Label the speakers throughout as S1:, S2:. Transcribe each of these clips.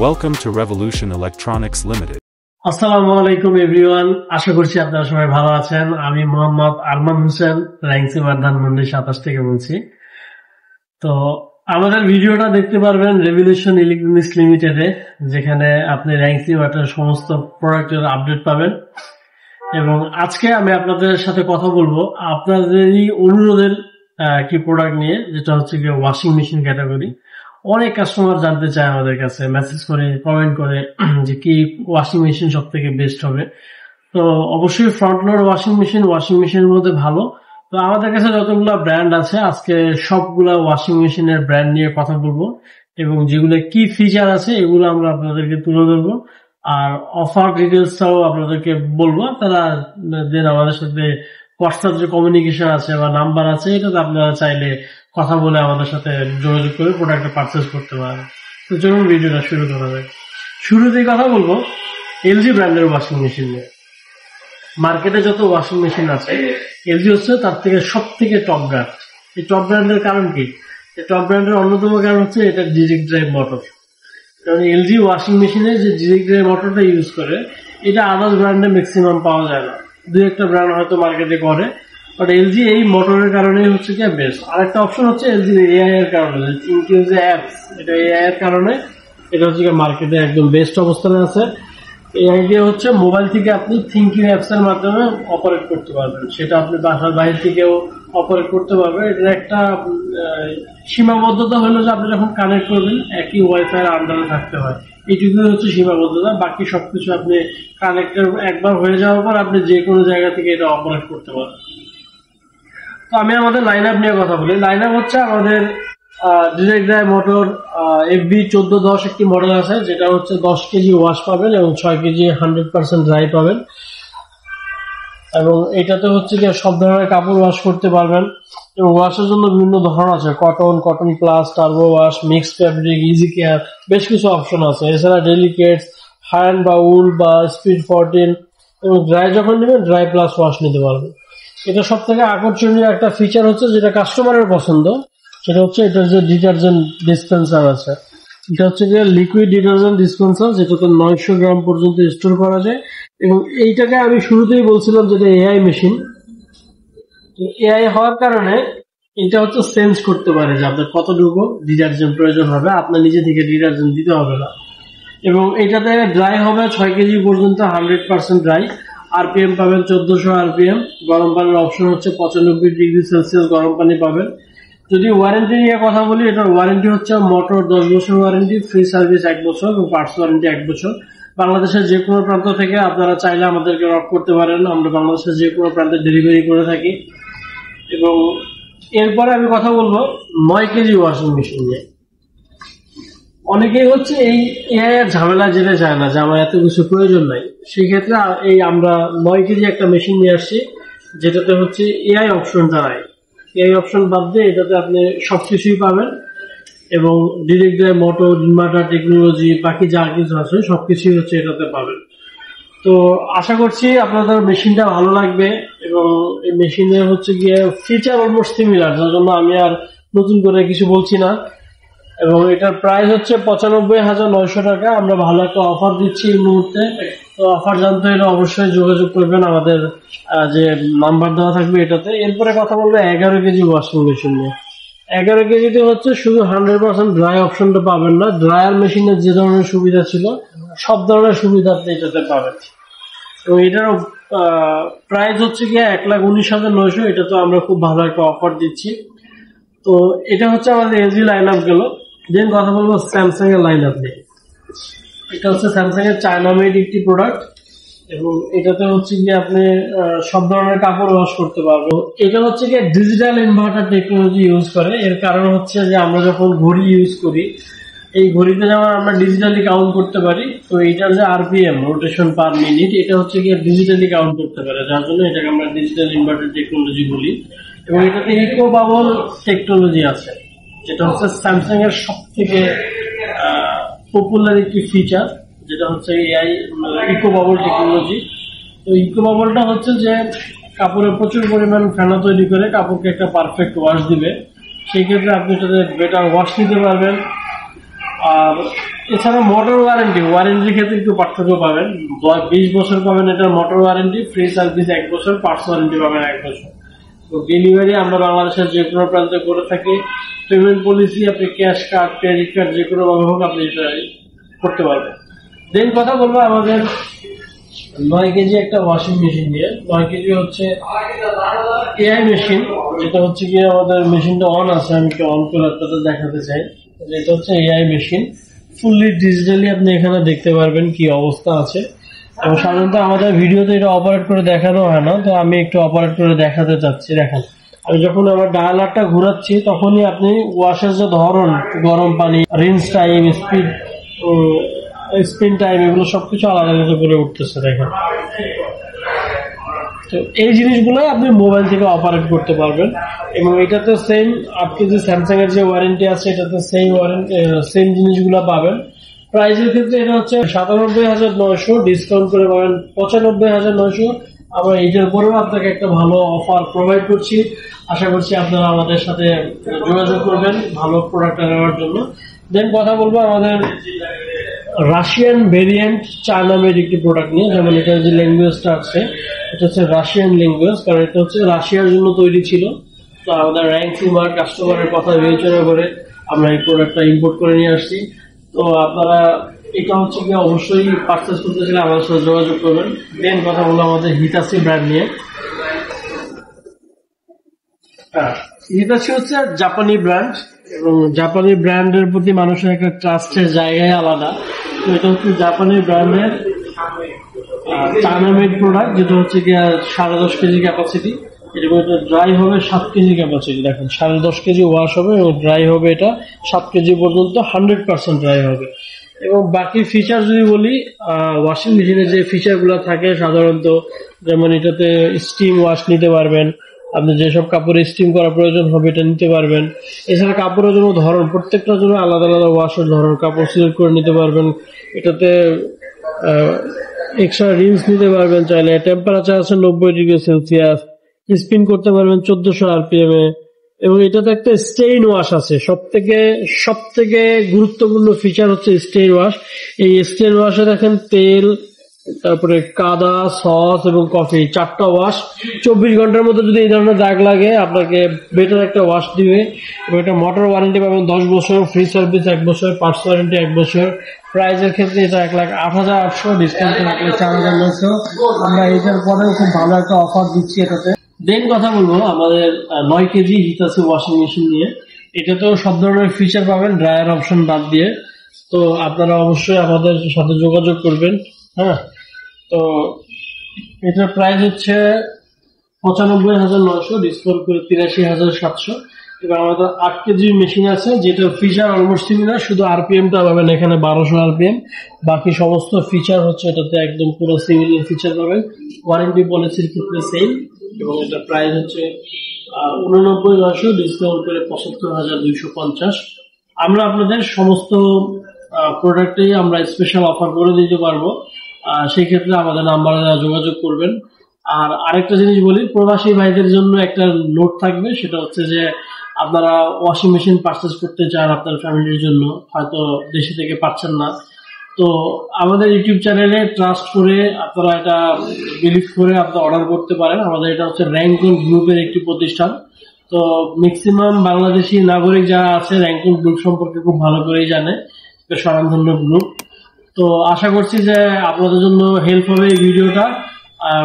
S1: Welcome to Revolution Electronics Limited.
S2: আসসালামু আলাইকুম everyone, আশা করছি আপনারা সবাই ভালো আছেন। আমি মোহাম্মদ আরমান হোসেন রাইংসিমার ধানমন্ডি 27 থেকে বলছি। তো আমাদের ভিডিওটা দেখতে পারবেন রেভলিউশন ইলেকট্রনিক্স লিমিটেডে, যেখানে আপনি রাইংসিমার সমস্ত প্রোডাক্টের আপডেট পাবেন। এবং আজকে আমি আপনাদের সাথে কথা বলবো আপনাদেরই অনুরোধের কি প্রোডাক্ট নিয়ে, যেটা হচ্ছে কি ওয়াশিং মেশিন ক্যাটাগরি। অনেক কাস্টমার জানতে চায় আমাদের কাছে, মেসেজ করে, কমেন্ট করে যে কি ওয়াশিং মেশিন সব থেকে বেস্ট হবে। তো অবশ্যই ফ্রন্ট লোড ওয়াশিং মেশিনের মধ্যে ভালো। তো আমাদের কাছে যতগুলো ব্র্যান্ড আছে, আজকে সবগুলা ওয়াশিং মেশিনের ব্র্যান্ড নিয়ে কথা বলবো এবং যেগুলো কি ফিচার আছে এগুলো আমরা আপনাদেরকে তুলে ধরবো। আর অফার ডিটেলসটাও আপনাদেরকে বলবো। তারা দেন আমাদের সাথে হোয়াটসঅ্যাপ যে কমিউনিকেশন আছে বা নাম্বার আছে, এটাতে আপনারা চাইলে কথা বলে আমাদের সাথে যোগাযোগ করে প্রোডাক্টটা পারচেস করতে পারেন। তো চলুন ভিডিওটা শুরু করা যায়। শুরুতেই কথা বলবো এলজি ব্র্যান্ডের ওয়াশিং মেশিন নিয়ে। মার্কেটে যত ওয়াশিং মেশিন আছে, এলজি হচ্ছে তার থেকে সব থেকে টপ ব্র্যান্ড। এই টপ ব্র্যান্ডের কারণ কি? এই টপ ব্র্যান্ডের অন্যতম কারণ হচ্ছে এটা ডিরেক্ট ড্রাইভ মোটর। কারণ এলজি ওয়াশিং মেশিনে যে ডিরেক্ট ড্রাইভ মোটরটা ইউজ করে, এটা আদার্স ব্র্যান্ডে ম্যাক্সিমাম পাওয়া যায় না। দুই একটা ব্র্যান্ড হয়তো মার্কেটে করে, বাট এলজি এই মোটরের কারণে হচ্ছে কি বেস্ট। আরেকটা অপশন হচ্ছে এলজি এআই এর কারণে, থিঙ্কিউ যে অ্যাপস, এটা এআই এর কারণে এটা হচ্ছে কি মার্কেটে একদম বেস্ট অবস্থানে আছে। এআই দিয়ে হচ্ছে মোবাইল থেকে আপনি থিঙ্কিং অ্যাপস এর মাধ্যমে অপারেট করতে পারবেন, সেটা আপনি বাসার বাইরে থেকেও অপারেট করতে পারবেন। এটার একটা সীমাবদ্ধতা হলো যে আপনি যখন কানেক্ট করবেন একই ওয়াইফাই এর আন্ডারে থাকতে হয়, এইটুকুই হচ্ছে সীমাবদ্ধতা। বাকি সবকিছু আপনি কানেক্টের একবার হয়ে যাওয়ার পর আপনি যে কোনো জায়গা থেকে এটা অপারেট করতে পারেন। তো আমি আমাদের লাইন আপ নিয়ে কথা বলি। লাইন আপ হচ্ছে আমাদের ডিরেক্ট ড্রাইভ মোটর FB 1410 একটি মডেল আছে, যেটা হচ্ছে 10 কেজি ওয়াশ পাবেন এবং 6 কেজি 100% ড্রাই পাবেন। এবং এটাতে হচ্ছে কি সব ধরনের কাপড় ওয়াশ করতে পারবেন। এবং ওয়াশের জন্য বিভিন্ন ধরন আছে, cotton plus, turbo wash, mixed fabric, easy care, বেশ কিছু অপশন আছে। এছাড়া ডেলিকেটস, হায়ান বা উল বা স্পিড 14, এবং ড্রাই যখন নেবেন ড্রাই প্লাস ওয়াশ নিতে পারবেন। এটা সব থেকে আকর্ষণীয় একটা ফিচার হচ্ছে, যেটা কাস্টমারের পছন্দ, সেটা হচ্ছে এটার যে ডিটারজেন্ট ডিসপেন্সার আছে। এটা হচ্ছে যে লিকুইড ডিটারজেন্ট ডিসপেন্সার, যেটাতে 900 গ্রাম পর্যন্ত স্টোর করা যায়। এবং এইটাকে আমি শুরুতেই বলছিলাম যেটা এআই মেশিন। এআই হওয়ার কারণে এটা হচ্ছে সেন্স করতে পারে যে আপনার কতটুকু ডিটারজেন্ট প্রয়োজন হবে, আপনার নিজে থেকে ডিটারজেন্ট দিতে হবে না। এবং এটাতে ড্রাই হবে 6 কেজি পর্যন্ত 100% ড্রাই। আরপিএম পাবেন 1400 আরপিএম। গরম পানির অপশন হচ্ছে 95 ডিগ্রি সেলসিয়াস গরম পানি পাবেন। যদি ওয়ারেন্টি নিয়ে কথা বলি, এটার ওয়ারেন্টি হচ্ছে মোটর 10 বছর ওয়ারেন্টি, ফ্রি সার্ভিস 1 বছর এবং পার্টস ওয়ারেন্টি 1 বছর। বাংলাদেশের যে কোনো প্রান্ত থেকে আপনারা চাইলে আমাদেরকে নক করতে পারেন, আমরা বাংলাদেশের যে কোনো প্রান্তে ডেলিভারি করে থাকি। এবং এরপরে আমি কথা বলবো 9 কেজি ওয়াশিং মেশিন নিয়ে। অনেকেই হচ্ছে এই এআই এর ঝামেলা যেতে চায় না যে আমার এত কিছু প্রয়োজন নাই। সেই ক্ষেত্রে এই আমরা 9 কেজি একটা মেশিন নিয়ে আসছি, যেটাতে হচ্ছে এআই অপশনটা নাই। এই অপশন বাদ দিয়ে এটাতে আপনি সবকিছুই পাবেন এবং direct drive motor, inverter technology, বাকি যা কিছু আছে সবকিছুই হচ্ছে এটাতে পাবেন। তো আশা করছি আপনাদের মেশিনটা ভালো লাগবে। এবং এই মেশিনে হচ্ছে গিয়ে ফিচার অলমোস্ট সিমিলার, যার জন্য আমি আর নতুন করে কিছু বলছি না। এবং এটার প্রাইস হচ্ছে 95,900 টাকা। আমরা ভালো একটা অফার দিচ্ছি এই মুহূর্তে। তো অফার জানতে হলে অবশ্যই যোগাযোগ করবেন, আমাদের যে নাম্বার দেওয়া থাকবে এটাতে। এরপরে কথা বলবো 11 কেজি ওয়াশিং মেশিন নিয়ে। 11 কেজিতে হচ্ছে শুধু 100% ড্রাই অপশনটা পাবেন না, ড্রায়ার মেশিনের যে ধরনের সুবিধা ছিল সব ধরনের সুবিধা আপনি এটাতে পাবেন। এবং এটার প্রাইস হচ্ছে গিয়ে 1,19,900। এটা তো আমরা খুব ভালো একটা অফার দিচ্ছি। তো এটা হচ্ছে আমাদের এলজি লাইন আপ গেল। দেন কথা বলবো স্যামসাং এর লাইন আপ নিয়ে। এটা হচ্ছে স্যামসাং এর চায়না মেড একটি প্রোডাক্ট এবং এটাতে হচ্ছে গিয়ে আপনি সব ধরনের কাপড় ওয়াশ করতে পারবেন। এটা হচ্ছে গিয়ে ডিজিটাল ইনভার্টার টেকনোলজি ইউজ করে। এর কারণ হচ্ছে যে আমরা যখন ঘড়ি ইউজ করি, এই ঘড়িতে যেমন আমরা ডিজিটালি কাউন্ট করতে পারি, তো এটার যে আরপিএম, রোটেশন পার মিনিট, এটা হচ্ছে গিয়ে ডিজিটালি কাউন্ট করতে পারে, যার জন্য এটাকে আমরা ডিজিটাল ইনভার্টার টেকনোলজি বলি। এবং এটাতে ইকো বাবল টেকনোলজি আছে, যেটা হচ্ছে স্যামসাং এর সব থেকে পপুলার একটি ফিচার, যেটা হচ্ছে এআই ইকো বাবল টেকনোলজি। তো ইকো বাবলটা হচ্ছে যে কাপড়ে প্রচুর পরিমাণ ফেনা তৈরি করে কাপড়কে একটা পারফেক্ট ওয়াশ দিবে। সেই ক্ষেত্রে আপনি এটাতে বেটার ওয়াশ নিতে পারবেন। আর এছাড়া মোটর ওয়ারেন্টির ক্ষেত্রে একটু পার্থক্য পাবেন। 20 বছর পাবেন এটা মোটর ওয়ারেন্টি, ফ্রি সার্ভিস 1 বছর, পার্টস ওয়ারেন্টি পাবেন 1 বছর। তো ডেলিভারি আমরা বাংলাদেশের যে কোনো প্রান্তে করে থাকি। পেমেন্ট পলিসি আপনি ক্যাশ কার্ড, ক্রেডিট কার্ড যে কোনো ভাবে হোক আপনি এটা করতে পারবেন। দেন কথা বলবো আমাদের 9 কেজি একটা ওয়াশিং মেশিন নিয়ে। 9 কেজি হচ্ছে এআই মেশিন, যেটা হচ্ছে কি আমাদের মেশিনটা অন আছে, আমি একটু অন করে আপনাদের দেখাতে চাই। এটা হচ্ছে এআই মেশিন, ফুললি ডিজিটালি আপনি এখানে দেখতে পারবেন কি অবস্থা আছে। এবং সাধারণত আমাদের ভিডিওতে এটা অপারেট করে দেখানো হয় না, তো আমি একটু অপারেট করে দেখাতে চাচ্ছি। দেখেন, আমি যখন আমার ডায়ালারটা ঘোরাচ্ছি তখনই আপনি ওয়াশের যে ধরন, গরম পানি, রিন্স টাইম, স্পিন টাইম, এগুলো সবকিছু আলাদা আলাদা করে উঠতেছে। দেখেন, তো এই জিনিসগুলো আপনি মোবাইল থেকে অপারেট করতে পারবেন। এবং এটাতে সেম 8 কেজি স্যামসাং এর যে ওয়ারেন্টি আছে, এটাতে সেম জিনিসগুলো পাবেন। প্রাইসের ক্ষেত্রে এটা হচ্ছে 97,900, ডিসকাউন্ট করে পাবেন 95,900। আমরা এইটার পরেও আপনাকে একটা ভালো অফার প্রোভাইড করছি। আশা করছি আপনারা আমাদের সাথে যোগাযোগ করবেন ভালো প্রোডাক্ট নেওয়ার জন্য। দেন কথা বলবো আমাদের রাশিয়ান ভেরিয়েন্ট 4 নামের একটি প্রোডাক্ট নিয়ে। যেমন এটার যে ল্যাঙ্গুয়েজটা আছে, এটা হচ্ছে রাশিয়ান ল্যাঙ্গুয়েজ, কারণ এটা হচ্ছে রাশিয়ার জন্য তৈরি ছিল। তো আমাদের র্যাঙ্ক সিমার কাস্টমারের কথা বিবেচনা করে আমরা এই প্রোডাক্টটা ইম্পোর্ট করে নিয়ে আসছি। তো আপনারা এটা হচ্ছে কি অবশ্যই পারচেস করতে চাইলে আমাদের সাথে যোগাযোগ করবেন। দেন কথা বলবো আমাদের হিতাচি ব্র্যান্ড নিয়ে। হিতাচি হচ্ছে জাপানি ব্র্যান্ড, এবং জাপানি ব্র্যান্ডের প্রতি মানুষের একটা ট্রাস্টের জায়গায় আলাদা। তো এটা হচ্ছে জাপানি ব্র্যান্ডের চায়না মেড প্রোডাক্ট, যেটা হচ্ছে কি 10.5 কেজি ক্যাপাসিটি। এরকম এটা ড্রাই হবে 7 কেজি ক্যাপাসিটি। দেখেন, 10.5 কেজি ওয়াশ হবে এবং ড্রাই হবে এটা 7 কেজি পর্যন্ত, 100% ড্রাই হবে। এবং বাকি ফিচার যদি বলি, ওয়াশিং মেশিনে যে ফিচার গুলো থাকে সাধারণত, যেমন এটাতে স্টিম ওয়াশ নিতে পারবেন, আপনি যেসব কাপড়ে স্টিম করা প্রয়োজন হবে এটা নিতে পারবেন। এছাড়া কাপড়ের জন্য ধরন, প্রত্যেকটার জন্য আলাদা আলাদা ওয়াশের ধরন, কাপড় সিলেক্ট করে নিতে পারবেন। এটাতে এক্সট্রা রিন্স নিতে পারবেন চাইলে। টেম্পারেচার আছে 90 ডিগ্রি সেলসিয়াস, স্পিন করতে পারবেন 1400 RPM এ। এবং এটাতে একটা স্টেইন ওয়াশ আছে। সব থেকে গুরুত্বপূর্ণ ফিচার হচ্ছে স্টেইন ওয়াশ। এই স্টেইন ওয়াশে দেখেন তেল, তারপরে কাদা, সস এবং কফি, 4টা ওয়াশ। 24 ঘন্টার মধ্যে যদি এই ধরনের দাগ লাগে আপনাকে বেটার একটা ওয়াশ দিবে। এবং এটা মোটর ওয়ারেন্টি পাবেন 10 বছর, ফ্রি সার্ভিস 1 বছর, পার্টস ওয়ারেন্টি 1 বছর। প্রাইজের ক্ষেত্রে এটা 1,08,800, ডিসকাউন্ট করে 4,900। আমরা এটার পরেও খুব ভালো একটা অফার দিচ্ছি এটাতে। দেন কথা বলবো আমাদের 9 কেজি হিতাচি ওয়াশিং মেশিন নিয়ে। এটাতেও সব ধরনের ফিচার পাবেন, ড্রায়ার অপশন বাদ দিয়ে। তো আপনারা অবশ্যই আমাদের সাথে যোগাযোগ করবেন। হ্যাঁ, তো এটার প্রাইস হচ্ছে 95,900, ডিসকাউন্ট করে 83,700। এবার আমাদের 8 কেজি মেশিন আছে, যেটা ফিচার অলমোস্ট সিমিলার, শুধু আরপিএমটা পাবেন এখানে 1200 RPM। বাকি সমস্ত ফিচার হচ্ছে এটাতে একদম পুরো সিমিলার ফিচার পাবেন। ওয়ারেন্টি পলিসির ক্ষেত্রে সেম। এবং এটার প্রাইস হচ্ছে 89,900, ডিসকাউন্ট করে 75,250। আমরা আপনাদের সমস্ত প্রোডাক্টেই আমরা স্পেশাল অফার করে দিতে পারবো। সেই ক্ষেত্রে আমাদের নাম্বারে যোগাযোগ করবেন। আর আরেকটা জিনিস বলি, প্রবাসী ভাইদের জন্য একটা নোট থাকবে, সেটা হচ্ছে যে আপনারা ওয়াশিং মেশিন পারচেস করতে চান আপনার ফ্যামিলির জন্য, হয়তো দেশে থেকে পাচ্ছেন না, তো আমাদের ইউটিউব চ্যানেলে ট্রাস্ট করে আপনারা এটা বিলিভ করে আপনারা অর্ডার করতে পারেন। আমাদের এটা হচ্ছে র্যাঙ্কুন গ্রুপের একটি প্রতিষ্ঠান। তো ম্যাক্সিমাম বাংলাদেশি নাগরিক যারা আছে র্যাঙ্কুন গ্রুপ সম্পর্কে খুব ভালো করেই জানে, স্বনামধন্য গ্রুপ। তো আশা করছি যে আপনাদের জন্য হেল্প হবে এই ভিডিওটা।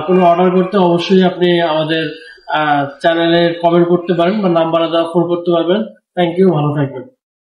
S2: কোনো অর্ডার করতে অবশ্যই আপনি আমাদের চ্যানেলে কমেন্ট করতে পারেন বা নাম্বারে দেওয়া ফোন করতে পারবেন। থ্যাংক ইউ, ভালো থাকবেন।